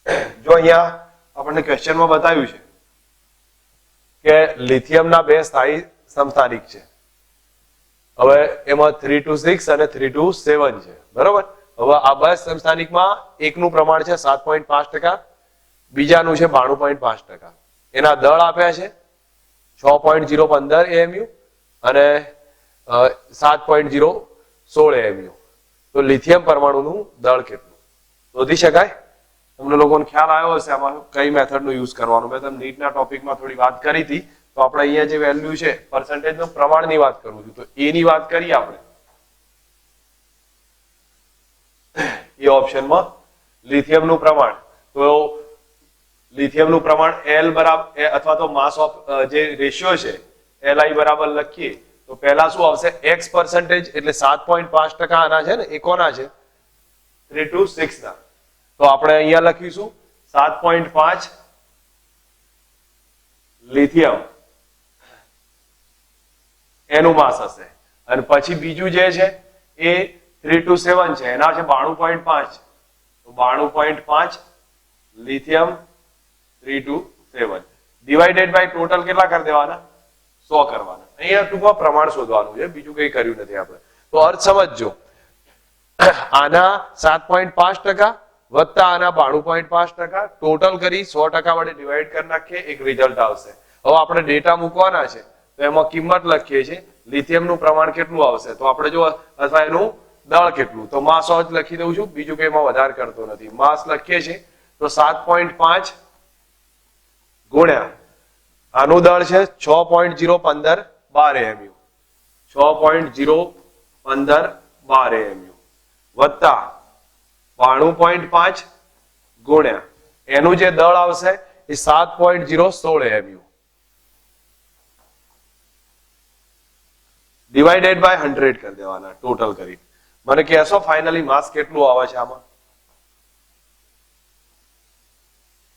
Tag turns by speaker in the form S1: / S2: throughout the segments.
S1: જો અહીંયા આપણને ક્વેશ્ચનમાં બતાવ્યું છે કે લિથિયમના બે સ્થાયી સમસ્થાનિક છે. હવે એમાં 3 to 6 અને 3 to 7 છે, બરોબર. હવે આ બે સમસ્થાનિકમાં એકનું પ્રમાણ છે 7.5%, બીજાનું છે 92.5%. એના દળ આપ્યા છે 6.015 AMU અને 7.016 AMU. તો લિથિયમ પરમાણુનું દળ કેટલું શોધી શકાય? તમને લોકોને ખ્યાલ આવ્યો હશે આમાં કઈ મેથડનો યુઝ કરવાનો. મેં તમને નીટના ટોપિકમાં થોડી વાત કરી હતી. તો આપણે અહીંયા જે વેલ્યુ છે પર્સન્ટેજનું પ્રમાણની વાત કરું છું, તો એ ની વાત કરીએ આપણે. એ ઓપ્શનમાં લિથિયમનું પ્રમાણ, તો લિથિયમનું પ્રમાણ L બરાબર અથવા તો માસ ઓફ જે રેશિયો છે Li બરાબર લખીએ તો પહેલા શું આવશે? X percentage એટલે 7.5% આના છે ને, એ કોના છે? 3 to 6 ના. તો આપણે અહીંયા લખીશું 7.5 લિથિયમ એનું માસ હશે. અને પછી બીજું જે છે એ 3 to 7 છે, એના છે 92.5. તો 92.5 lithium 3 to 7 divided by total કેટલા કરી દેવાના? 100 કરવાના. અહીંયા ટૂંકમાં પ્રમાણ શોધવાનું છે, બીજું કઈ કર્યું નથી આપણે. તો અર્થ સમજજો, આના 7.5% વત્તા આના 92.5%, ટોટલ કરી 100% વડે ડિવાઈડ કરી નાખીએ, એક રિઝલ્ટ આવશે. હવે આપણે ડેટા મૂકવાના છે તો એમાં કિંમત લખીએ છીએ. લિથિયમનું પ્રમાણ કેટલું આવશે તો આપણે જો, અથવા એનું દળ કેટલું, તો માસ જ લખી દઉં છું, બીજું કઈ એમાં વધારે કરતો નથી. માસ લખીએ છીએ તો 7.5 ગુણ્યા આનું દળ છે 6.015 AMU, 6.015 AMU વત્તા 92.5 ગુણ્યા એનું જે દળ આવશે એ 7.016 AMU ડિવાઇડેડ બાય 100 કરી દેવાના ટોટલ કરી. મને કહેશો ફાઇનલી માસ કેટલું આવે છે? આમાં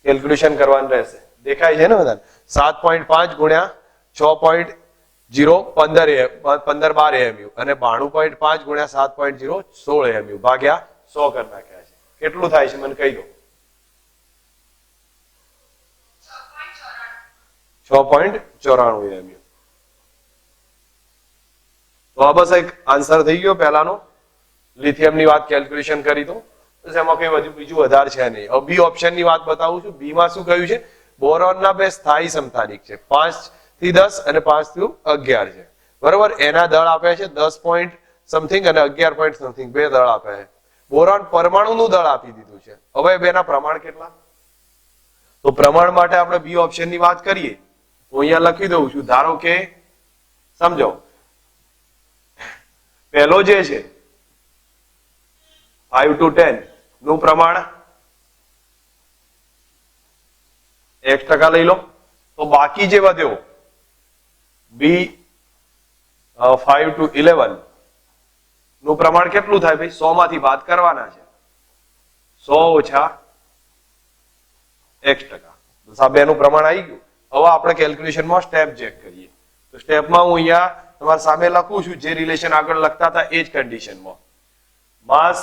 S1: કેલ્ક્યુલેશન કરવાનું રહેશે. દેખાય છે ને બધાને? 7.5 ગુણ્યા 6.015 AMU અને 92.5 ગુણ્યા 7.016 AMU ભાગ્યા 100 કરી નાખ્યા છે. કેટલું થાય છે મને કહી દો? 6.94 AMU. તો આ બસ એક આન્સર થઈ ગયો પહેલાનો. લિથિયમની વાત કેલ્ક્યુલેશન કરી તો એમાં કઈ બીજું વધારે છે નહીં. હવે બી ઓપ્શન ની વાત બતાવું છું. બી માં શું કહ્યું છે? બોરોનના બે સ્થાયી સમસ્થાનિક છે, 5 થી 10 અને 5 થી 11 છે, બરોબર. એના દળ આપ્યા છે 10 પોઈન્ટ સમથિંગ અને 11 પોઈન્ટ સમથિંગ, બે દળ આપ્યા છે. બોરોન પરમાણુનું દળ આપી દીધું છે. હવે બેના પ્રમાણ કેટલા? તો પ્રમાણ માટે આપણે બી ઓપ્શન ની વાત કરીએ તો અહીંયા લખી દઉં છું. ધારો કે સમજો પહેલો જે છે 5 to 10 નું પ્રમાણ X% લઈ લો. તો બાકી જે વધ્યો બી 5 to 11 નું પ્રમાણ કેટલું થાય ભાઈ? 100 માંથી બાદ કરવાના છે. 100 ઓછા X%. આ બેનું પ્રમાણ આવી ગયું. હવે આપણે કેલ્ક્યુલેશનમાં સ્ટેપ ચેક કરીએ. તો સ્ટેપમાં હું અહીંયા તમારા સામે લખું છું, જે રિલેશન આગળ લખતા હતા એ જ કન્ડિશનમાં. Mass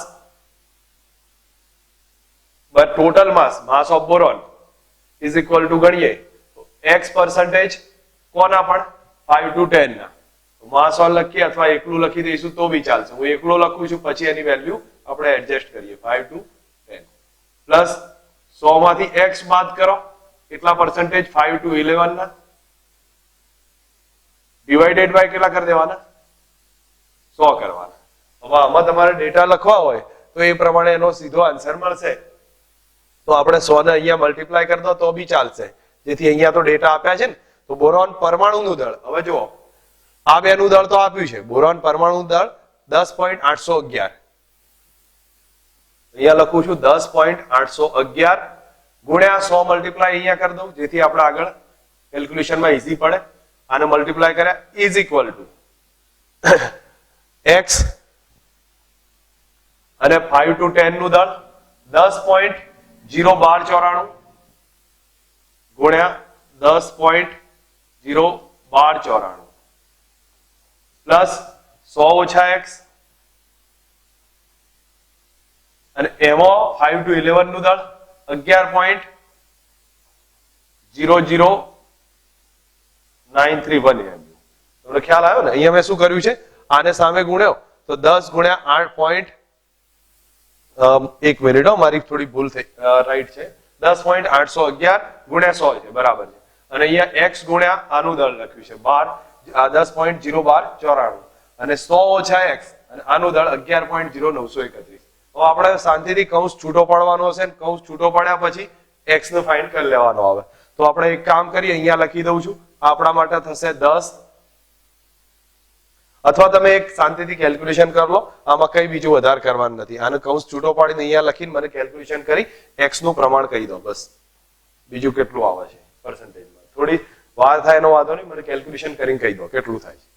S1: total mass of boron is equal to ગણીએ તો X percentage કોના પણ 5 to 10 ના. માસ ઓન લખીએ અથવા એકલું લખી દઈશું તો બી ચાલશે. હું એકલો લખું છું, પછી એની વેલ્યુ આપણે એડજસ્ટ કરીએ. 5 to 10 પ્લસ 100 માંથી X બાદ કરો, કેટલા પર્સન્ટેજ? 5 to 11 ના, ડિવાઇડેડ બાય કેટલા કરી દેવાના? 100 કરવાના. હવે આમાં તમારે ડેટા લખવા હોય તો એ પ્રમાણે એનો સીધો આન્સર મળશે. તો આપણે 100 ને અહીંયા મલ્ટીપ્લાય કરી દો તો બી ચાલશે, જેથી અહીંયા તો ડેટા આપ્યા છે ને. તો બોરોન પરમાણુનું દળ, હવે જુઓ આ બેનું દળ તો આપ્યું છે. બોરોન પરમાણુનું દળ 10.811, અહીંયા લખું છું 10.811 ગુણ્યા 100 મલ્ટીપ્લાય અહીંયા કરી દઉં, જેથી આપણે આગળ કેલ્ક્યુલેશનમાં ઈઝી પડે. આને મલ્ટીપ્લાય કર્યા ઇઝ ઇક્વલ ટુ X અને 5 to 10 નું દળ 10.01294 ગુણ્યા 10.01294 પ્લસ 100 ઓછા X અને એમાં 5 to 11 નું દળ 11.00931 AMU. તમને ખ્યાલ આવ્યો ને? અહીંયા મેં શું કર્યું છે, આને સામે ગુણ્યો તો 10 ગુણ્યા 8. 1 મિનિટ, મારી થોડી ભૂલ થઈ, રાઈટ છે, 10.811 ગુણ્યા 100 છે, બરાબર છે. અને અહીંયા x ગુણ્યા આનું દળ લખ્યું છે 10.01294 અને 100 ઓછા x અને આનું દળ 11.0931. તો આપણે શાંતિથી કૌંસ છૂટો પાડવાનો હશે ને કૌંસ છૂટો પાડ્યા પછી x નો ફાઇન્ડ કરી લેવાનો આવે. તો આપણે એક કામ કરીએ, અહીંયા લખી દઉં છું, આપણા માટે થશે 10, અથવા તમે એક શાંતિથી કેલ્ક્યુલેશન કરી લો, આમાં કઈ બીજું વધારે કરવાનું નથી. આને કૌંસ છૂટો પાડીને અહીંયા લખીને મને કેલ્ક્યુલેશન કરી x નું પ્રમાણ કહી દો, બસ. બીજું કેટલું આવે છે પર્સન્ટેજમાં, થોડી વાર થાય એનો વાંધો નહીં, મને કેલ્ક્યુલેશન કરીને કહી દો કેટલું થાય છે.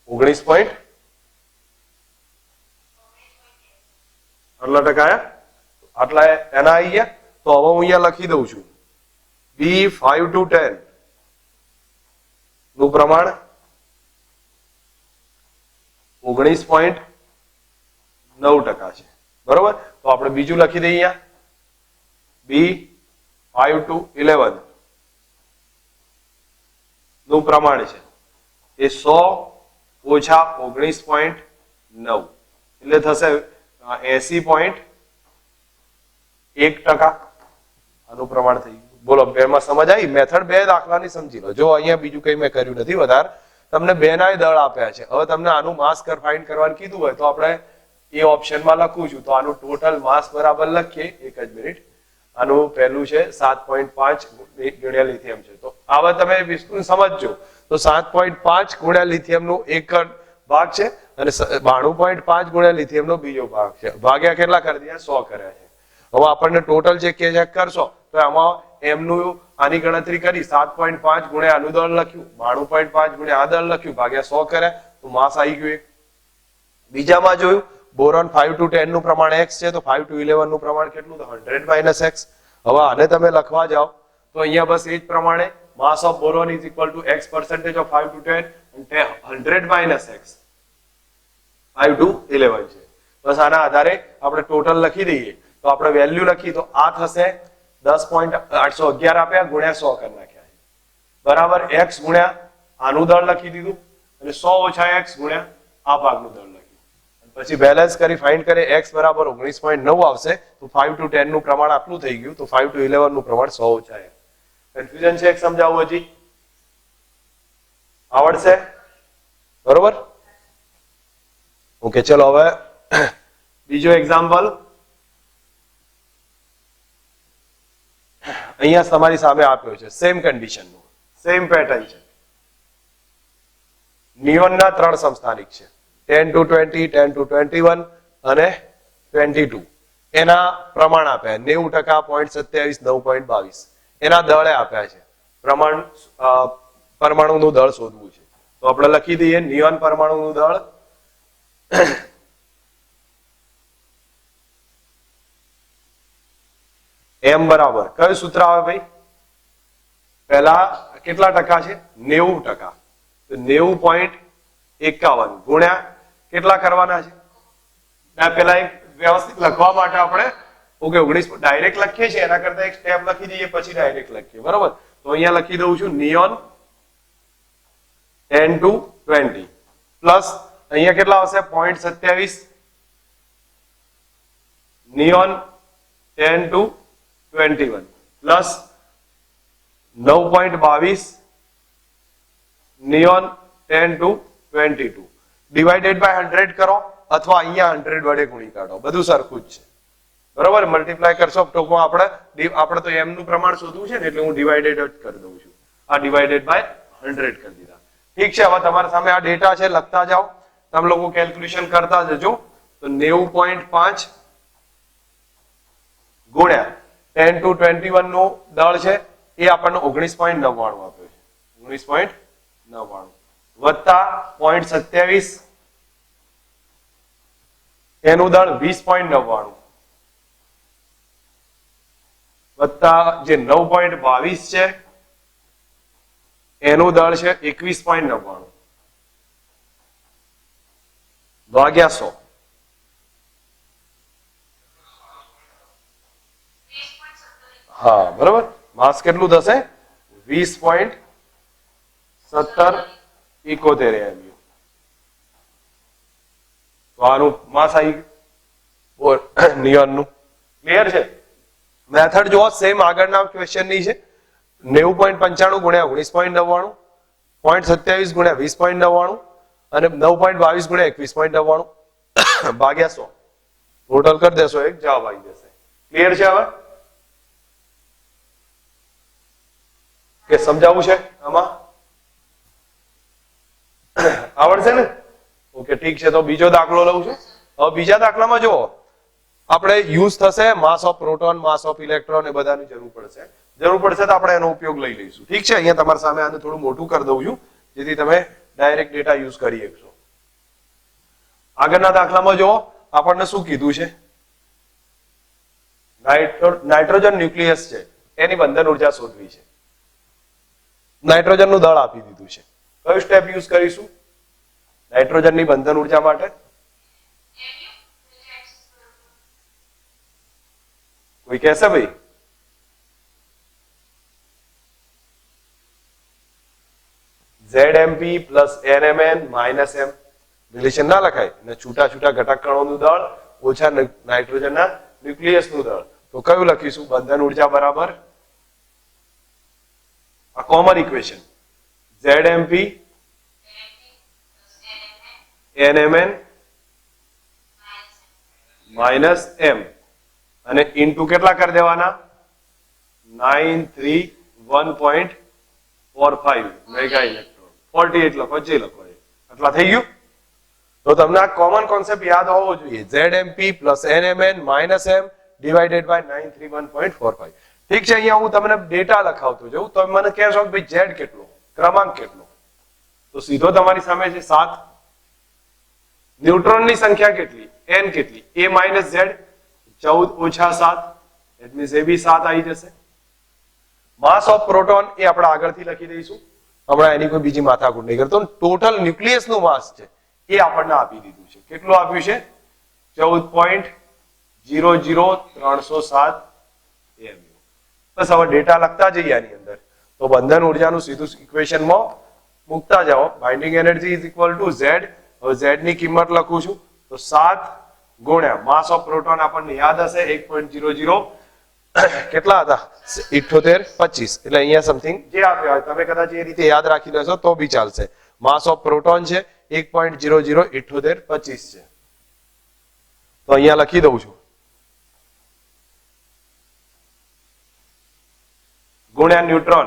S1: 19. આટલા ટકા આયા, આટલા એના આવી ગયા. તો હવે હું અહીંયા લખી દઉં છું B 5 to 10 નું પ્રમાણ 19.9% છે, બરોબર. તો આપણે બીજું લખી દઈએ, અહીંયા B 5 to 11 નું પ્રમાણ છે એ 100 ઓછા 19.9 એટલે થશે 80.1%. આનું પ્રમાણ થઈ ગયું. બોલો, બેમાં સમજ આવી? મેથડ બે દાખલાની સમજી લો. જો અહીંયા બીજું કઈ મેં કર્યું નથી વધારે, તમને બે નાય દળ આપ્યા છે. હવે તમને આનું માસ ફાઇન્ડ કરવાનું કીધું હોય તો આપણે એ ઓપ્શનમાં લખું છું. તો આનું ટોટલ માસ બરાબર લખીએ, એક જ મિનિટ. આનું પહેલું છે 7.5 ગુણ્યા લિથિયમ છે. તો આવા તમે સમજજો. તો 7.5 ગુણ્યા લિથિયમ નો એક ભાગ છે અને 92.5 ગુણ્યા લિથિયમ નો બીજો ભાગ છે. ભાગ્યા કેટલા કરી દીધા? 100 કર્યા છે. હવે આપણને ટોટલ જે કે ચેક કરશો તો આમાં એમનું આની ગણતરી કરી, 7.5 ગુણ્યા આનું દળ લખ્યું, 92.5 ગુણ્યા આ દળ લખ્યું, ભાગ્યા 100 કર્યા, તો માસ આવી ગયું એક. બીજામાં જોયું બોરોન 5 to 10 નું પ્રમાણ x છે, તો 5 to 11 નું પ્રમાણ કેટલું? તો 100 minus x. હવે આને તમે લખવા જાઓ તો અહીંયા બસ એ જ પ્રમાણે mass of boron is equal to x percentage of 5 to 10 and 100 minus x 5 to 11 છે. બસ આના આધારે આપણે ટોટલ લખી દઈએ. તો આપણે વેલ્યુ લખી તો આ થશે 10.811 આપ્યા ગુણ્યા 100 કરી નાખ્યા છે, બરાબર. x ગુણ્યા આનું દળ લખી દીધું અને 100 ઓછા x ગુણ્યા આ ભાગનું દળ લખ્યું. પછી બેલેન્સ કરી ફાઇન્ડ કરે, x બરાબર 19.9 આવશે. તો 5 to 10 નું પ્રમાણ આટલું થઈ ગયું. તો 5 to 11 નું પ્રમાણ 100 ઓછા x. કન્ફ્યુઝન છે? એક સમજાવું હજી? આવડશે? બરોબર. ઓકે, ચલો હવે બીજો એક્ઝામ્પલ. અહીંયા તમારી સામે આપ્યો છે, સેમ કન્ડિશન નું, સેમ પેટર્ન છે. નિયોનના 3 સમસ્થાનિક છે, 10 to 20, 10 to 21 અને 22. એના પ્રમાણ આપ્યા 90%, 0.27, 9.22. એના દળે આપ્યા છે. પરમાણુનું દળ શોધવું છે. તો આપણે લખી દઈએ નિયોન પરમાણુનું દળ m બરાબર કયું સૂત્ર આવે ભાઈ? પહેલા કેટલા ટકા છે? 90%. તો 90.51 ગુણ્યા કેટલા કરવાના છે? પેલા એક વ્યવસ્થિત લખવા માટે આપણે 19 ડાયરેક્ટ લખીએ છીએ, એના કરતા એક સ્ટેપ લખી દઈએ પછી ડાયરેક્ટ લખીએ, બરોબર. તો અહીંયા લખી દઉં છું નિયોન 10 to 20 પ્લસ અહીંયા કેટલા આવશે? 0.27 neon 10 to 21 plus 9.22 neon 10 to 22 divided by 100 કરો અથવા અહીંયા 100 વડે ગુણી કાઢો, બધું સરખું જ છે, બરોબર. મલ્ટીપ્લાય કરશો ટૂંકમાં આપણે તો m નું પ્રમાણ શોધવું છે ને એટલે હું ડિવાઇડેડ જ કરી દઉં છું. આ ડિવાઇડેડ બાય 100 કરી દીધા. ઠીક છે. હવે તમારા સામે આ ડેટા છે, લખતા જાઓ, તમે લોકો કેલ્ક્યુલેશન કરતા જજો. તો 90.5 ગુણ્યા 10 to 21 નું દળ છે એ આપણને 19.99 આપ્યો છે, 19.99 વત્તા 0.27 એનું દળ 20.99 વત્તા જે 9.22 છે એનું દળ છે 21.99 ભાગ્યા 100. હા બરાબર, માસ કેટલું થશે 20.17 ઇકોતેર. તો આનું માસ આવી ગયું નિયોનનું. ક્લિયર છે? મેથડ જો સેમ આગળના ક્વેશ્ચન ની છે. 90.95 ગુણ્યા 19.99, 0.27 ગુણ્યા 20.99 અને 9.22 ગુણ્યા 21.99 ભાગ્યા 100. ટોટલ કરી દેશો એક જવાબ આવી જશે. ક્લિયર છે? હવે કે સમજાવવું છે આમાં? આવડશે ને? ઓકે ઠીક છે. તો બીજો દાખલો લઉં છું. હવે બીજા દાખલામાં જુઓ, આપણે યુઝ થશે mass of proton, mass of electron, એ બધાની જરૂર પડશે તો આપણે એનો ઉપયોગ લઈ લઈશું. ઠીક છે? અહીંયા તમારી સામે આને થોડું મોટું કરી દઉં છું જેથી તમે ડાયરેક્ટ ડેટા યુઝ કરી શકશો. આગળના દાખલામાં જુઓ, આપણને શું કીધું છે? નાઇટ્રોજન ન્યુક્લિયસ છે, એની બંધન ઉર્જા શોધવી છે. નાઇટ્રોજનનું દળ આપી દીધું છે. કયું સ્ટેપ યુઝ કરીશું નાઇટ્રોજનની બંધન ઉર્જા માટે? કોઈ કહેશે ભાઈ? ZMP plus NMN minus M relation ના લખાય અને છૂટા છૂટા ઘટક કણોનું દળ ઓછા નાઇટ્રોજનના ન્યુક્લિયસનું દળ. તો કયું લખીશું? બંધન ઉર્જા બરાબર આ common equation ZMP NMN minus M અને ઇન્ટુ કેટલા કરી દેવાના? 931.45 મેગા ઇલેક્ટ્રોન. 48 લખો, જે લખો આટલા થઈ ગયું. તો તમને આ કોમન કોન્સેપ્ટ યાદ હોવો જોઈએ. ZMP plus NMN minus M divided by 931.45. ઠીક છે? અહીંયા હું તમને ડેટા લખાવતો જઉં તો મને કહેશો કે ભાઈ Z કેટલો, ક્રમાંક કેટલો? તો સીધો તમારી સામે છે 7. ન્યુટ્રોનની સંખ્યા કેટલી? N કેટલી? A માઇનસ Z 14 ઓછા 7, ઇટ મીન્સ એ બી 7 આવી જશે. માસ ઓફ પ્રોટોન એ આપણે આગળથી લખી દઈશું, હમણાં એની કોઈ બીજી માથાકૂટ નહીં કરતો. ટોટલ ન્યુક્લિયસ નું માસ છે એ આપણને આપી દીધું છે. કેટલું આપ્યું છે? 14.00307 mu. બસ હવે ડેટા લખતા જઈએ આની અંદર તો બંધન ઉર્જાનું સીધું ઇક્વેશનમાં મૂકતા જાઓ. Binding energy is equal two Z. હવે Z ની કિંમત લખું છું તો 7 ગુણ્યા માસ ઓફ પ્રોટોન આપણને યાદ હશે 1.00 કેટલા હતા? 7825. એટલે અહીંયા સમથિંગ જે આપ્યા હોય તમે કદાચ એ રીતે યાદ રાખી લેશો તો બી ચાલશે. માસ ઓફ પ્રોટોન છે 1.007825 છે. તો અહીંયા લખી દઉં છું ગુણ્યા ન્યુટ્રોન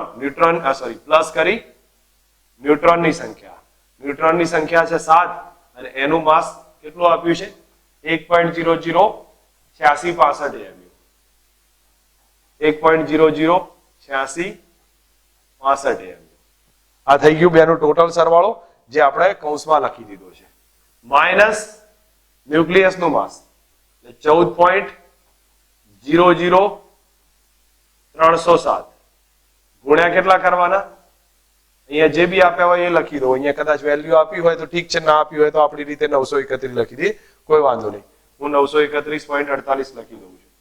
S1: પ્લસ કરી ન્યુટ્રોનની સંખ્યા. ન્યુટ્રોનની સંખ્યા છે 7 અને એનું માસ કેટલું આપ્યું છે? 1.008665 mu. 1.008665 mu. આ થઈ ગયું બેનું ટોટલ સરવાળો જે આપણે કૌંસમાં લખી દીધો છે. માઇનસ ન્યુક્લિયસ નું માસ 14.00307 ગુણ્યા કેટલા કરવાના? અહીંયા જે બી આપ્યા હોય એ લખી દો. અહીંયા કદાચ વેલ્યુ આપી હોય તો ઠીક છે, ના આપી હોય તો આપણી રીતે 931 લખી દઈએ, કોઈ વાંધો નહીં. હું 931.48 લખી દઉં છું.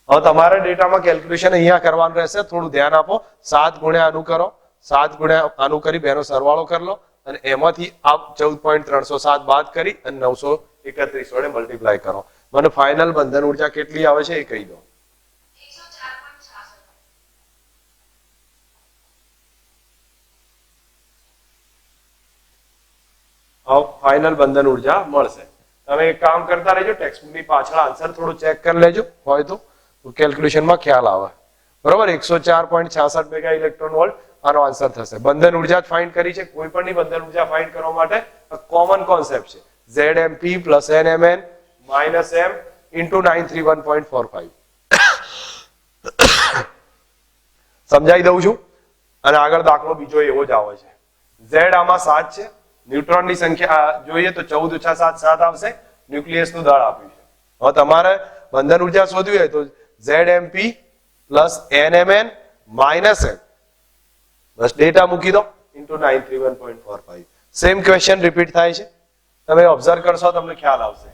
S1: હવે તમારે ડેટામાં કેલ્ક્યુલેશન અહીંયા કરવાનું રહેશે. થોડું ધ્યાન આપો. 7 ગુણ્યા આનું કરો, 7 ગુણ્યા આનું કરી બેનો સરવાળો કરી લો અને એમાંથી આપ 14.307 બાદ કરી અને 931 વડે મલ્ટીપ્લાય કરો. મને ફાઇનલ બંધન ઉર્જા કેટલી આવે છે એ કહી દો. ફાઇનલ બંધન ઉર્જા મળશે. તમે એક કામ કરતા રહેજો, ટેક્સ્ટબુકની પાછળ આન્સર થોડું ચેક કરી લેજો, હોય તો કેલ્ક્યુલેશનમાં ખ્યાલ આવે. બરોબર? 104.66 મેગા ઇલેક્ટ્રોન વોલ્ટ આનો આન્સર થશે. બંધન ઉર્જા જ ફાઇન્ડ કરી છે. કોઈ પણની બંધન ઉર્જા ફાઇન્ડ કરવા માટે કોમન કોન્સેપ્ટ છે. ZMP plus NMN minus M into 931.45. સમજાઈ દઉં છું અને આગળ દાખલો બીજો એવો જ આવે છે. Z આમાં 7 છે. ન્યુટ્રોનની સંખ્યા જોઈએ તો 14 ઓછા 7 7 આવશે. ન્યુક્લિયસનું દળ આપ્યું છે. હવે તમારે બંધન ઉર્જા શોધવી હોય તો ZMP plus NMN minus M bus data મૂકી દો ઇન્ટુ 931.45. સેમ ક્વેશ્ચન રિપીટ થાય છે. તમે ઓબ્ઝર્વ કરશો તમને ખ્યાલ આવશે.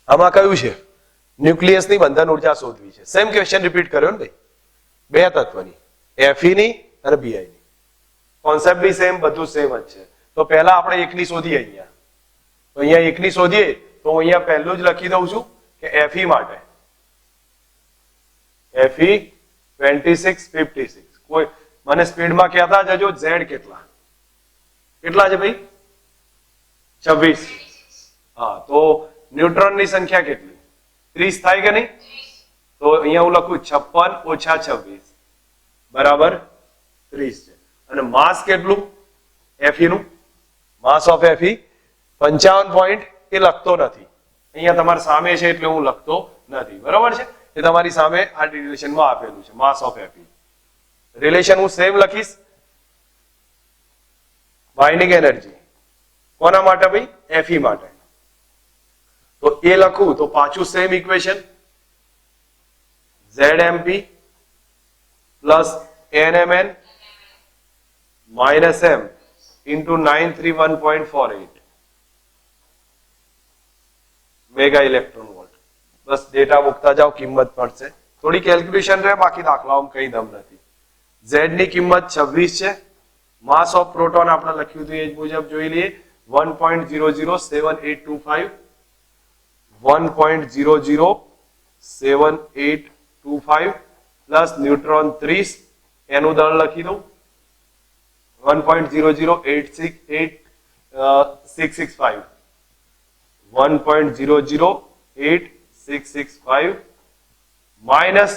S1: આમાં કયું છે? ન્યુક્લિયસની બંધન ઉર્જા શોધવી છે. સેમ ક્વેશ્ચન રિપીટ કર્યો ને ભાઈ, બે તત્વની Fe ની અને Bi ની. કોન્સેપ્ટ બી સેમ, બધું સેમ જ છે. તો પહેલા આપણે એકની શોધીએ અહીંયા. તો અહીંયા એકની શોધીએ તો હું અહીંયા પહેલું જ લખી દઉં છું કે Fe માટે Fe 26 56. કોઈ મને સ્પીડમાં કહેતા જજો Z કેટલા છે ભાઈ? 26. હા, તો ન્યુટ્રોનની સંખ્યા કેટલી? 30 થાય કે નહીં? તો અહીંયા હું લખું 56 ઓછા 26 બરાબર 30 છે. અને માસ કેટલું Fe નું? Mass of Fe 55 point. એ લખતો નથી અહીંયા, તમારી સામે છે એટલે હું લખતો નથી. બરાબર છે, એ તમારી સામે આ રિલેશનમાં આપેલું છે. માસ ઓફ Fe રિલેશન હું સેમ લખીશ. બાઇન્ડિંગ એનર્જી કોના માટે ભાઈ? Fe માટે. તો એ લખું તો પાછું same equation ZMP plus NMN minus M into 931.48 mega electron volt. બસ ડેટા મૂકતા જાઓ, કિંમત મળશે. થોડી કેલ્ક્યુલેશન રહે, બાકી દાખલાઓમાં કઈ દમ નથી. Z ની કિંમત 26 છે. માસ ઓફ પ્રોટોન આપણે લખ્યું હતું એ જ મુજબ જોઈ લઈએ 1.007825 1.007825 પ્લસ ન્યુટ્રોન 30 એનું દળ લખી દઉં 1.0086665 1.0086665 માઇનસ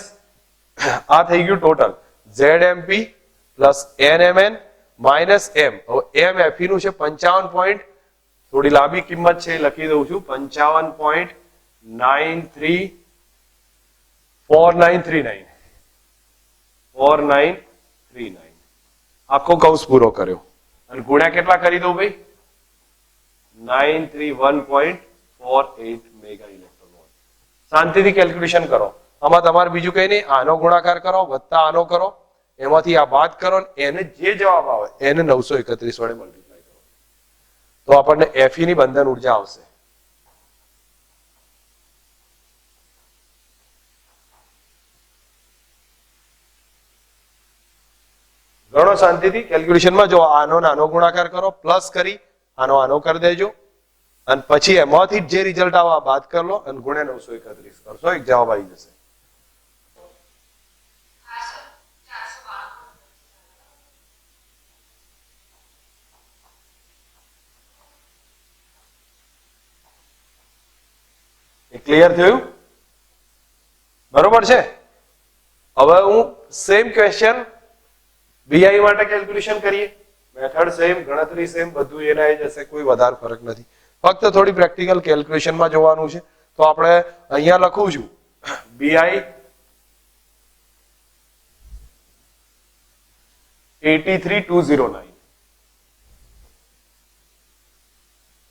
S1: આ થઈ ગયું total ZMP plus NMN minus M. હવે M Fe નું છે 55 પોઈન્ટ, થોડી લાંબી કિંમત છે લખી દઉં છું 55.4939 આખો કૌંસ પૂરો કર્યો અને ગુણ્યા કેટલા કરી દઉં ભાઈ? 931.48 મેગા ઇલેક્ટ્રોન વોલ્ટ. શાંતિથી કેલ્ક્યુલેશન કરો. આમાં તમારે બીજું કઈ નહીં, આનો ગુણાકાર કરો વત્તા આનો કરો, એમાંથી આ બાદ કરો, એને જે જવાબ આવે એને 931 વડે મલ્ટીપ્લાય કરો તો આપણને Fe ની બંધન ઉર્જા આવશે. ગણો શાંતિથી કેલ્ક્યુલેશનમાં. જો આનો નાનો ગુણાકાર કરો, પ્લસ કરી આનો કરી દેજો અને પછી એમાંથી જે રિઝલ્ટ આવે આ બાદ કરી લો અને ગુણ્યા 931 કરશો, એક જવાબ આવી જશે. ક્લિયર થયું? બરોબર છે. હવે હું સેમ ક્વેશ્ચન BI માટે કેલ્ક્યુલેશન કરીએ. મેથડ સેમ, ગણતરી સેમ, બધું એના જ હશે, કોઈ વધારે ફરક નથી. ફક્ત થોડી પ્રેક્ટિકલ કેલ્ક્યુલેશનમાં જોવાનું છે. તો આપણે અહીંયા લખું છું BI 83209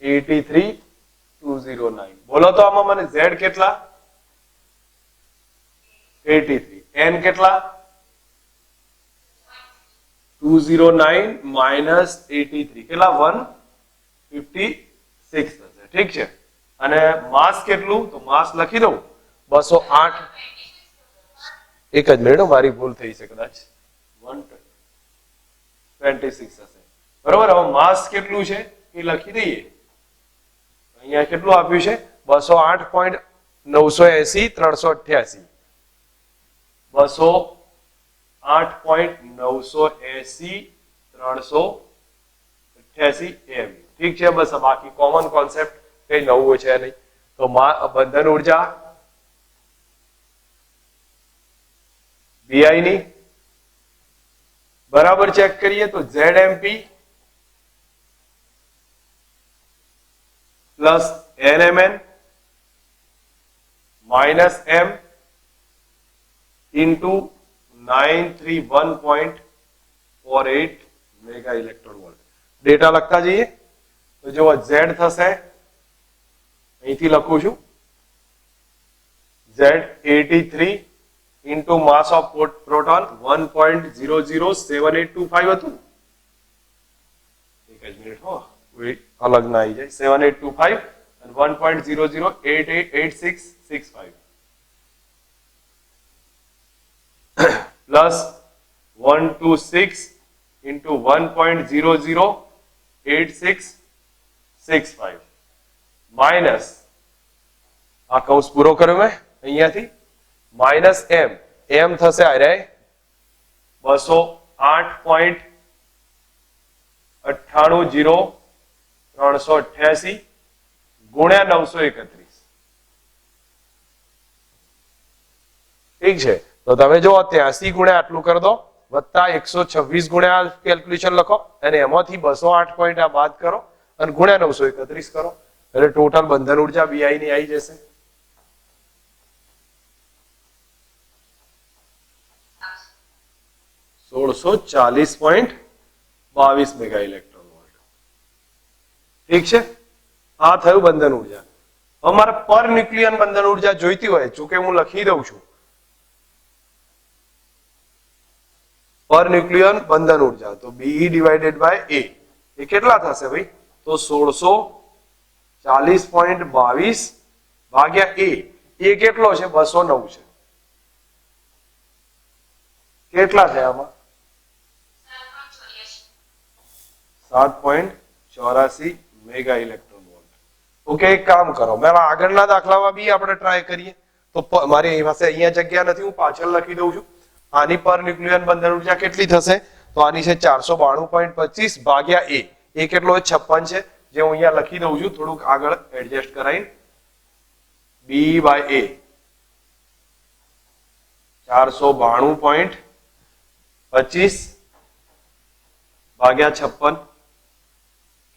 S1: 83209. બોલો તો આમાં મને Z કેટલા? 83. N કેટલા? 209 માઇનસ 83 કેટલા? 156 થશે. ઠીક છે. અને માસ કેટલું? તો માસ લખી દઉં 208. એક જ મિનિટ, મારી ભૂલ થઈ છે કદાચ. 126 હશે. બરોબર. હવે માસ કેટલું છે એ લખી દઈએ. અહીંયા કેટલું આપ્યું છે? 208.980 388 208.980 388 એમ. ઠીક છે. બસ બાકી કોમન કોન્સેપ્ટ કઈ નવું છે નહીં. તો બંધન ઉર્જા BI ની બરાબર ચેક કરીએ તો ZMP plus NMN minus M into 931.48 mega electron volt. Data લખતા જઈએ તો જો Z થશે, અહીંથી લખું છું Z 83 into mass of proton 1.007825 હતું. એક જ મિનિટ હો, અલગ ના આવી જાય. 7825 અને 1.00888665 પ્લસ 126 into 1.008665 માઇનસ આ કૌંસ પૂરો કર્યો મેં અહીંયાથી માઇનસ એમ એમ થશે અરે 208.980388 ગુણ્યા 931 ઠીક છે તો તમે જો 83 ગુણ્યા આટલું કરી દો વત્તા 126 ગુણ્યા કેલ્ક્યુલેશન લખો અને એમાંથી 208 પોઈન્ટ આ બાદ કરો અને ગુણ્યા 931 કરો એટલે ટોટલ બંધન ઉર્જા બીઆઈ ની આવી જશે 1640.22 મેગા ઇલેક્ટ્રોન વોલ્ટ ઠીક છે આ થયું બંધન ઉર્જા અમારે પર ન્યુક્લિયન બંધન ઉર્જા જોઈતી હોય જો કે હું લખી દઉં છું પર ન્યુક્લિયન બંધન ઉર્જા તો Be ડિવાઇડેડ બાય A એ કેટલા થશે ભાઈ તો 1640.22 ભાગ્યા A એ કેટલો છે 209 છે કેટલા થયા આમાં 7.84 મેગા ઇલેક્ટ્રોન વોલ્ટ ઓકે એક કામ કરો મેં આગળના દાખલામાં બી આપણે ટ્રાય કરીએ તો મારી અહીં પાસે અહીંયા જગ્યા નથી હું પાછળ લખી દઉં છું આની પર ન્યુક્લિયન બંધન ઉર્જા કેટલી થશે તો આની છે 492.25 ભાગ્યા A એ કેટલો 56 છે જે હું અહીંયા લખી દઉં છું થોડુંક આગળ એડજસ્ટ કરાઈને B by A 492.25 ભાગ્યા 56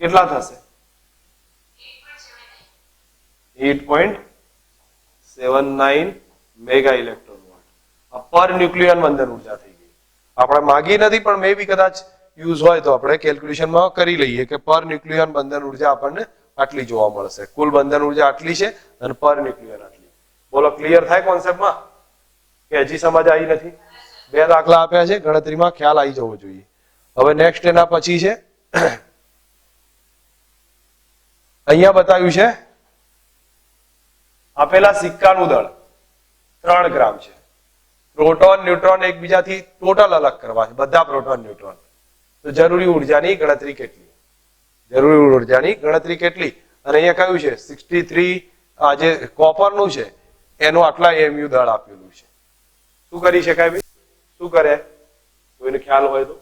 S1: કેટલા થશે 8.79 મેગા ઇલેક્ટ્રોન વોલ્ટ આ પર ન્યુક્લિયન બંધન ઉર્જા થઈ ગઈ આપણે માગી નથી પણ મે બી કદાચ યુઝ હોય તો આપણે કેલ્ક્યુલેશનમાં કરી લઈએ કે પર ન્યુક્લિયન બંધન ઉર્જા આપણને આટલી જોવા મળશે કુલ બંધન ઉર્જા આટલી છે અને પર ન્યુક્લિયન આટલી બોલો ક્લિયર થાય કોન્સેપ્ટમાં કે હજી સમજ આવી નથી બે દાખલા આપ્યા છે ગણતરીમાં ખ્યાલ આવી જવો જોઈએ હવે નેક્સ્ટ એના પછી છે અહીંયા બતાવ્યું છે આપેલા સિક્કાનું દળ 3 ગ્રામ છે પ્રોટોન ન્યુટ્રોન એકબીજાથી ટોટલ અલગ કરવા છે બધા પ્રોટોન ન્યુટ્રોન તો જરૂરી ઉર્જાની ગણતરી કેટલી અને અહીંયા કહ્યું છે 63 આ જે કોપરનું છે એનું આટલા એમયુ દળ આપેલું છે શું કરી શકાય ભાઈ શું કરે કોઈને ખ્યાલ હોય તો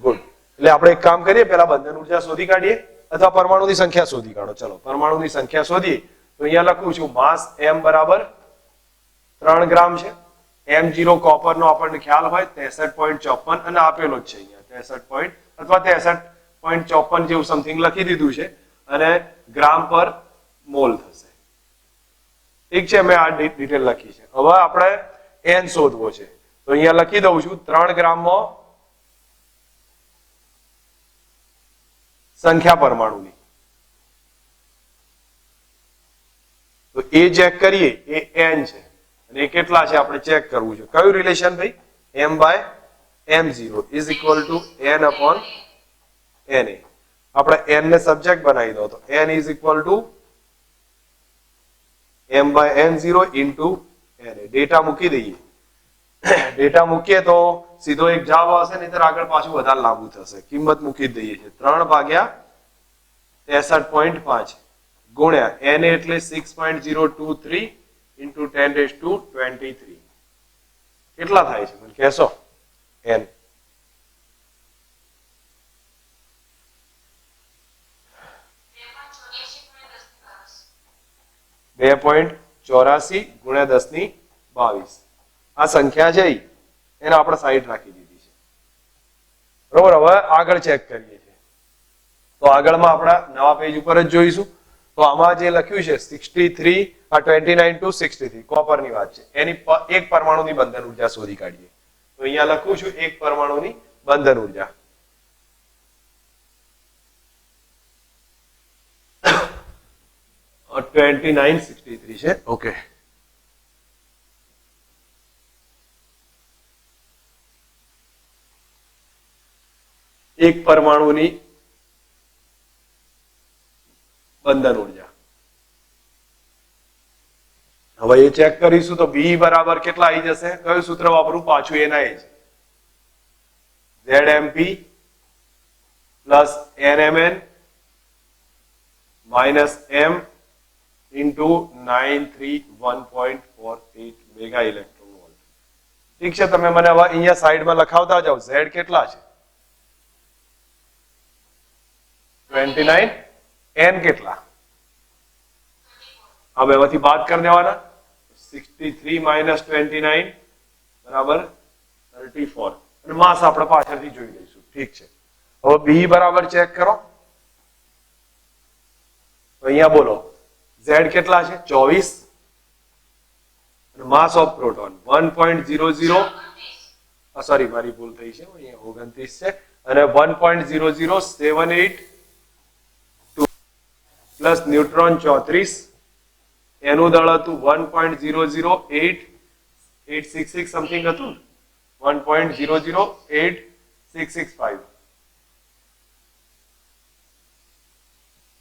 S1: ગુડ એટલે આપણે એક કામ કરીએ પેલા બંધન ઉર્જા શોધી કાઢીએ અથવા પરમાણુની સંખ્યા શોધી કાઢો ચલો પરમાણુની સંખ્યા શોધીએ તો અહીંયા લખું છું માસ m બરાબર 3 ગ્રામ છે m0 કોપર નો આપણને ખ્યાલ હોય 63.54 અને આપેલો જ છે અહીંયા 63 અથવા 63.54 જેવું સમથિંગ લખી દીધું છે અને ગ્રામ પર મોલ થશે ઠીક છે મેં આ ડિટેલ લખી છે હવે આપણે n શોધવો છે તો અહીંયા લખી દઉં છું 3 ગ્રામમાં સંખ્યા પરમાણુની તો એ ચેક કરીએ એ n છે અને એ કેટલા છે આપણે ચેક કરવું છે કયું રિલેશન ભાઈ m by m0 is equal to n upon na આપણે n ને સબ્જેક્ટ બનાવી દો તો n is equal to m by n0 into na data મૂકી દઈએ ડેટા મૂકીએ તો સીધો એક જવાબ આવશે નહીતર આગળ પાછું વધારે લાંબુ થશે કિંમત મૂકી દઈએ છે 3 ભાગ્યા 63.5 ગુણ્યા na એટલે 6.023 into 10⁻23 કેટલા થાય છે મને કહેશો n 2.84 ગુણ્યા 10⁻22 આ સંખ્યા છે એને આપણે સાઈડ રાખી દીધી છે બરોબર હવે આગળ ચેક કરીએ છીએ તો આગળમાં આપણે નવા પેજ ઉપર જ જોઈશું તો આમાં જે લખ્યું છે 63 આ 29 to 63 કોપરની વાત છે એની એક પરમાણુની બંધન ઉર્જા શોધી કાઢીએ તો અહીંયા લખું છું એક પરમાણુની બંધન ઉર્જા 2963 છે ઓકે એક પરમાણુની બંધન ઉર્જા. હવે એ ચેક કરીશું તો બી બરાબર કેટલા આવી જશે? કયું સૂત્ર વાપરું? પાછું એના એ જ ZMP plus NMN minus M into 931.48 mega electron volt. ઠીક છે, તમે મને હવે અહીંયા સાઈડમાં લખાવતા જાઓ. Z કેટલા છે? 29. N કેટલા? હવે એમાંથી બાદ કરી દેવાના. 63 માઇનસ 29 બરાબર 34. અને માસ આપણે પાછળથી જોઈ લઈશું. ઠીક છે, હવે બી બરાબર ચેક કરો. તો અહીંયા બોલો Z કેટલા છે? 24. માસ ઓફ પ્રોટોન 1.00, સોરી મારી ભૂલ થઈ છે, અહીંયા 29 છે, અને 1.0078 પ્લસ ન્યુટ્રોન 34, એનું દળ હતું 1.008866 સમથિંગ હતું, 1.008665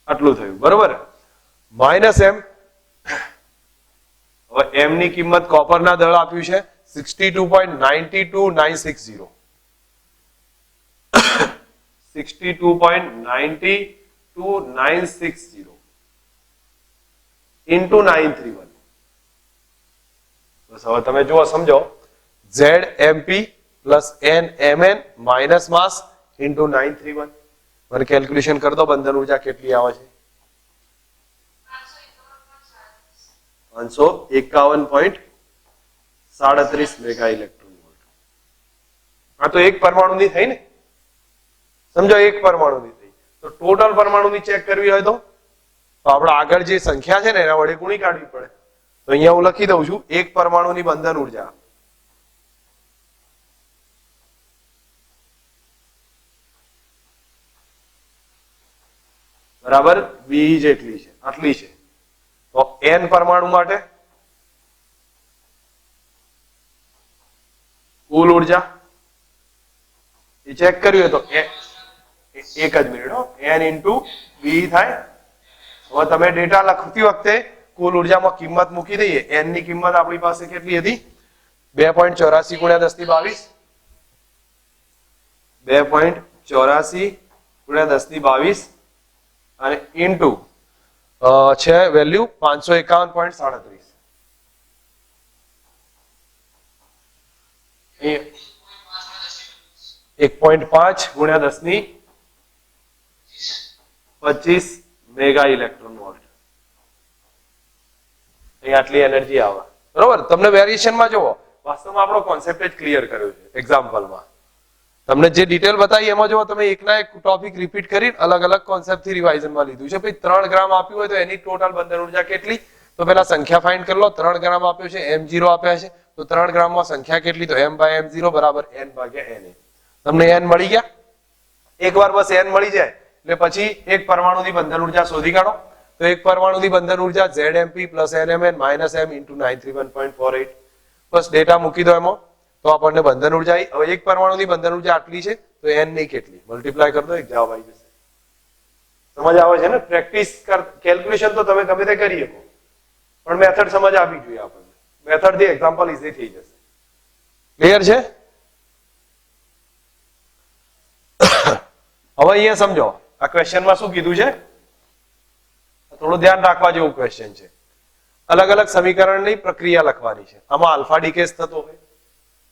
S1: આટલું થયું. બરોબર. Minus M. હવે M ની કિંમત કોપરના દળ આપ્યું છે 62.92960. 62.92960 ઇન્ટુ 931. બસ હવે તમે જુઓ, સમજો. ZMP પ્લસ NMN માઇનસ માસ ઇન્ટુ 931. મને કેલ્ક્યુલેશન કરી દો, બંધન ઉર્જા કેટલી આવે છે? 551.37 મેગા ઇલેક્ટ્રોન વોલ્ટ. આ તો એક પરમાણુની થઈ ને, સમજો, એક પરમાણુની થઈ. તો ટોટલ પરમાણુની ચેક કરવી હોય તો આપણે આગળ જે સંખ્યા છે ને એના વડે ગુણી કાઢવી પડે. તો અહીંયા હું લખી દઉં છું, એક પરમાણુની બંધન ઉર્જા બરાબર બી જેટલી છે, આટલી છે. તો N પરમાણુ માટે કુલ ઉર્જા એ ચેક કર્યું હોય તો એક જ મિનિટ, N ઇન્ટુ બી થાય. હવે તમે ડેટા લખતી વખતે કુલ ઉર્જામાં કિંમત મૂકી દઈએ. N ની કિંમત આપણી પાસે કેટલી હતી? 2.84 ગુણ્યા 10 ની 22. 2.84 ગુણ્યા 10 ની 22 અને ઇન્ટુ છે વેલ્યુ 551.37. 1.5 ગુણ્યા 10 ની 25 મેગા ઇલેક્ટ્રોન વોલ્ટ. અહીં આટલી એનર્જી આવે. બરોબર. તમને વેરિએશનમાં જુઓ, વાસ્તવમાં આપણો કોન્સેપ્ટ જ ક્લિયર કર્યો છે એક્ઝામ્પલમાં. તમને જે ડિટેલ બતાવી એમાં જો તમે એકના એક ટોપિક રિપીટ કરી અલગ અલગ કોન્સેપ્ટ થી રિવાઇઝનમાં લીધું છે. ભાઈ 3 ગ્રામ આપ્યું હોય તો એની ટોટલ બંધન ઉર્જા કેટલી? તો પેલા સંખ્યા ફાઇન્ડ કરી લો. 3 ગ્રામ આપ્યું છે, M0 આપ્યા છે, તો 3 ગ્રામમાં સંખ્યા કેટલી? તો M/M0 બરાબર N ભાગ્યા Na. તમને N મળી ગયા. એકવાર બસ N મળી જાય એટલે પછી એક પરમાણુની બંધન ઉર્જા શોધી કાઢો. તો એક પરમાણુની બંધન ઉર્જા ZMP plus NMN minus M into 931.48. Bus data મૂકી દો એમાં તો આપણને બંધન ઉર્જા આવી. હવે એક પરમાણુની બંધન ઉર્જા આટલી છે તો N ની કેટલી? મલ્ટીપ્લાય કરી દો, એક જવાબ આવી જશે. સમજ આવે છે ને? પ્રેક્ટિસ કેલ્ક્યુલેશન તો તમે ગમે તે કરી શકો, પણ મેથડ સમજ આવવી જોઈએ આપણને. મેથડ થી એક્ઝામ્પલ ઈઝી થઈ જશે. ક્લિયર છે? હવે અહીંયા સમજો, આ ક્વેશ્ચનમાં શું કીધું છે? થોડું ધ્યાન રાખવા જેવું ક્વેશ્ચન છે. અલગ અલગ સમીકરણની પ્રક્રિયા લખવાની છે. આમાં આલ્ફા ડીકે થતો હોય.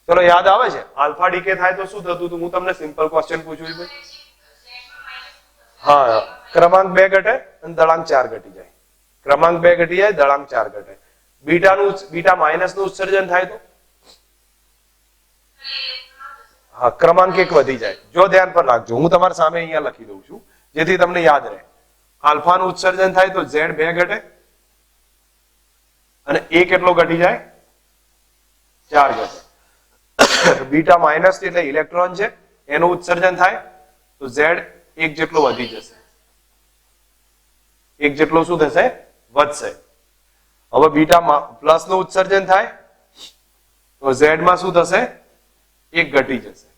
S1: ચલો યાદ આવે છે? આલ્ફા ડીકે થાય તો શું થતું હતું? હું તમને સિમ્પલ ક્વેશ્ચન પૂછું છું. હા, ક્રમાંક 2 ઘટે અને દળાંક 4 ઘટી જાય. ક્રમાંક 2 ઘટી જાય, દળાંક 4 ઘટે. બીટા માઇનસ નું ઉત્સર્જન થાય તો હા, ક્રમાંક 1 વધી જાય. જો ધ્યાન પર રાખજો, હું તમારા સામે અહીંયા લખી દઉં છું જેથી તમને યાદ રહે. આલ્ફા નું ઉત્સર્જન થાય તો Z 2 ઘટે અને A કેટલો ઘટી જાય? 4 ઘટે. બીટા માઇનસ એટલે ઇલેક્ટ્રોન છે, એનું ઉત્સર્જન થાય તો Z 1 જેટલો વધી જશે. 1 જેટલો શું થશે? વધશે. હવે બીટા પ્લસ નું ઉત્સર્જન થાય તો Z માં શું થશે? 1 ઘટી જશે.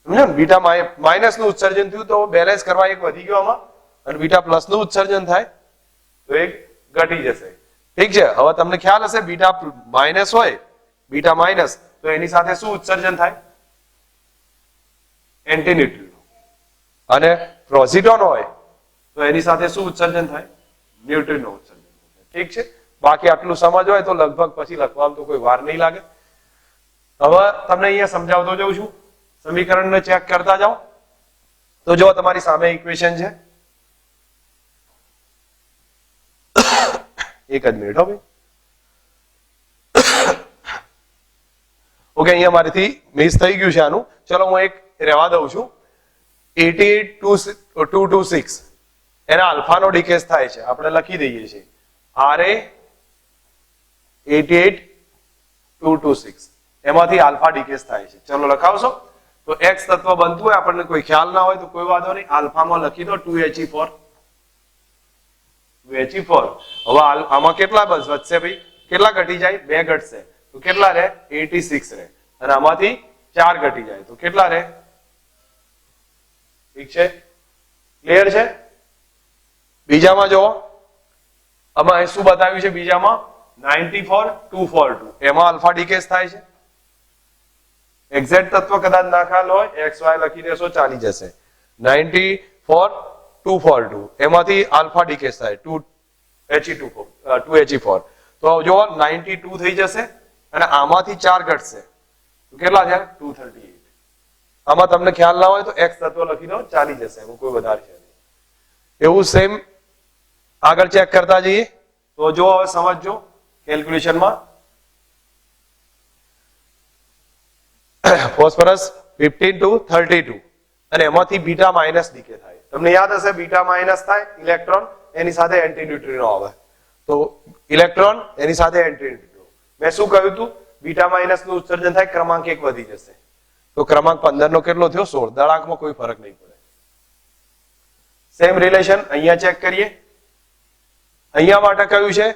S1: સમજો ને, બીટા માઇનસ નું ઉત્સર્જન થયું તો બેલેન્સ કરવા એક વધી ગયો આમાં, અને બીટા પ્લસ નું ઉત્સર્જન થાય તો એક ઘટી જશે. ઠીક છે, હવે તમને ખ્યાલ હશે બીટા માઇનસ હોય, બીટા માઇનસ, તો એની સાથે શું ઉત્સર્જન થાય? Anti neutrino. અને પ્રોઝિટોન હોય તો એની સાથે શું ઉત્સર્જન થાય? ન્યુટ્રિનો ઉત્સર્જન થાય. ઠીક છે, બાકી આટલું સમજ હોય તો લગભગ પછી લખવામાં તો કોઈ વાર નહીં લાગે. હવે તમને અહીંયા સમજાવતો જઉં છું, સમીકરણને ચેક કરતા જાઓ. તો જો તમારી સામે ઇક્વેશન છે, એક જ મિનિટ હો ભાઈ. ઓકે, અહીંયા મારીથી મિસ થઈ ગયું છે આનું, ચલો હું એક રહેવા દઉં છું. 88226 એના આલ્ફાનો ડીકેસ થાય છે, આપણે લખી દઈએ છીએ RA 88226, એમાંથી આલ્ફા ડીકેસ થાય છે. ચલો લખાવશો. તો X તત્વ બનતું હોય, આપણને કોઈ ખ્યાલ ના હોય તો કોઈ વાંધો નહીં, આલ્ફામાં લખી દો 2He4. 2He4. હવે આમાં કેટલા બસ વધશે ભાઈ? કેટલા ઘટી જાય? 2 ઘટશે તો કેટલા રહે? 86 રહે. અને આમાંથી 4 ઘટી જાય તો કેટલા રહે? ઠીક છે, ક્લિયર છે? બીજામાં જુઓ, આમાં શું બતાવ્યું છે? બીજામાં 94242, એમાં આલ્ફા ડીકેસ થાય છે. એક્ઝેક્ટ તત્વ કદાચ ના ખ્યાલ હોય, XY લખી દેશો ચાલી જશે. 94242, એમાંથી આલ્ફા ડીકેસ થાય 2He4. તો જો 92 થઈ જશે અને આમાંથી 4 ઘટશે તો કેટલા થયા? 238. આમાં તમને ખ્યાલ ના હોય તો X તત્વ લખી દો, ચાલી જશે, એમાં કોઈ વધારે છે નહીં. એવું સેમ આગળ ચેક કરતા જઈએ. તો જો હવે સમજજો કેલ્ક્યુલેશનમાં. ફોસ્ફરસ 15 to 32 અને એમાંથી બીટા માઇનસ ડીકે થાય. તમને યાદ હશે બીટા માઇનસ થાય, ઇલેક્ટ્રોન એની સાથે એન્ટી ન્યુટ્રિનો આવે, તો ઇલેક્ટ્રોન એની સાથે એન્ટી ન્યુટ્રિનો. મેં શું કહ્યું હતું? બીટા માઇનસ નું ઉત્સર્જન થાય, ક્રમાંક 1 વધી જશે. તો ક્રમાંક 15 નો કેટલો થયો? 16. દળાંકમાં કોઈ ફરક નહીં પડે. સેમ રિલેશન અહીંયા ચેક કરીએ. અહીંયા માટે કહ્યું છે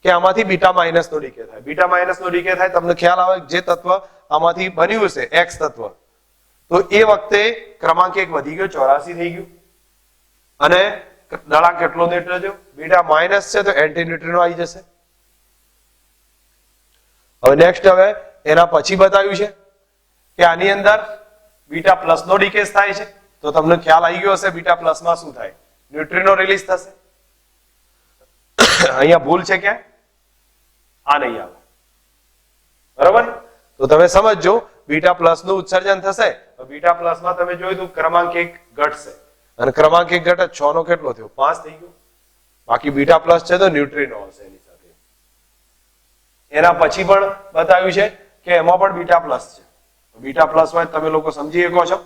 S1: કે આમાંથી બીટા માઇનસ નો ડીકે થાય. બીટા માઇનસ નો ડીકે થાય, તમને ખ્યાલ આવે જે તત્વ આમાંથી બન્યું છે X તત્વ, તો એ વખતે ક્રમાંક 1 વધી ગયો, 84 થઈ ગયું. અને દળાંક કેટલો થયો? બીટા માઇનસ છે તો એન્ટી ન્યુટ્રિનો આવી જશે. હવે નેક્સ્ટ, હવે એના પછી બતાવ્યું છે કે આની અંદર બીટા પ્લસ નો ડીકેસ થાય છે. તો તમને ખ્યાલ આવી ગયો હશે બીટા પ્લસ માં શું થાય? ન્યુટ્રિનો રિલીઝ થશે. અહીંયા ભૂલ છે ક્યાં? આ નહીં આવે, બરાબર? તો તમે સમજજો, બીટા પ્લસ નું ઉત્સર્જન થશે તો બીટા પ્લસ માં તમે જોયું તો ક્રમાંક 1 ઘટશે, અને ક્રમાંક 1 ઘટે 6 નો કેટલો થયો? 5 થઈ ગયો. બાકી બીટા પ્લસ છે તો ન્યુટ્રિનો હશે એની સાથે. એના પછી પણ બતાવ્યું છે કે એમાં પણ બીટા પ્લસ છે. બીટા પ્લસ હોય તમે લોકો સમજી શકો છો.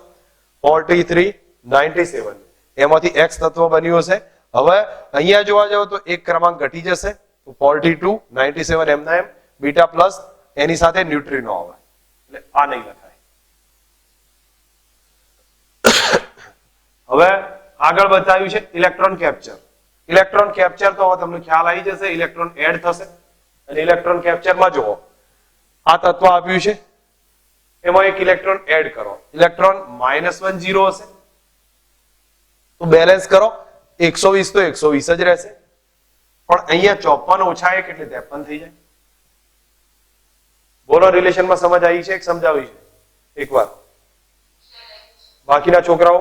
S1: 43 97 એમાંથી X તત્વ બન્યું હશે. હવે અહીંયા જોવા જાવ તો એક ક્રમાંક ઘટી જશે, તો 42 97 એમના એમ, બીટા પ્લસ એની સાથે ન્યુટ્રિનો આવે, એટલે આ નહીં લખાય. હવે આગળ બતાવ્યું છે ઇલેક્ટ્રોન કેપ્ચર. ઇલેક્ટ્રોન કેપ્ચર તો હવે તમને ખ્યાલ આવી જશે, ઇલેક્ટ્રોન એડ થશે. અને ઇલેક્ટ્રોન કેપ્ચરમાં જુઓ, આ તત્વ આપ્યું છે, એમાં એક ઇલેક્ટ્રોન એડ કરો. ઇલેક્ટ્રોન -1 0 હશે તો બેલેન્સ કરો, 120 તો 120 જ રહેશે. પણ અહીંયા 54 ઓછા 1 એટલે 53 થઈ જાય. બોલો, રિલેશનમાં સમજ આવી છે કે સમજાવી છે? એકવાર બાકીના છોકરાઓ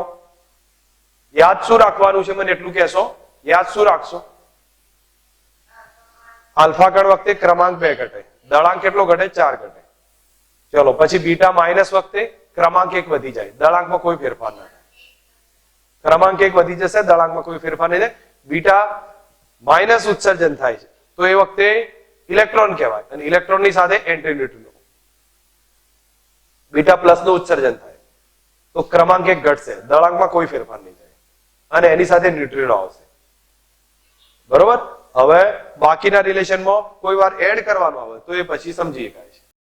S1: યાદ શું રાખવાનું છે? મને એટલું કહેશો, યાદ શું રાખશો? આલ્ફા કણ વખતે ક્રમાંક 2 ઘટે, દળાંક કેટલો ઘટે? 4 ઘટે. ચલો પછી બીટા માઇનસ વખતે ક્રમાંક 1 વધી જાય, દળાંકમાં કોઈ ફેરફાર ના થાય. ક્રમાંક 1 વધી જશે, દળાંકમાં કોઈ ફેરફાર નહીં થાય. બીટા માઇનસ ઉત્સર્જન થાય છે તો એ વખતે ઇલેક્ટ્રોન કહેવાય, અને ઇલેક્ટ્રોનની સાથે એન્ટી ન્યુટ્રિનો. બીટા પ્લસ નું ઉત્સર્જન થાય તો ક્રમાંક 1 ઘટશે, દળાંકમાં કોઈ ફેરફાર નહીં થાય, અને એની સાથે ન્યુટ્રિનો આવશે. બરોબર? હવે બાકીના રિલેશનમાં કોઈ વાર એડ કરવાનું આવે તો એ પછી સમજી શકાય.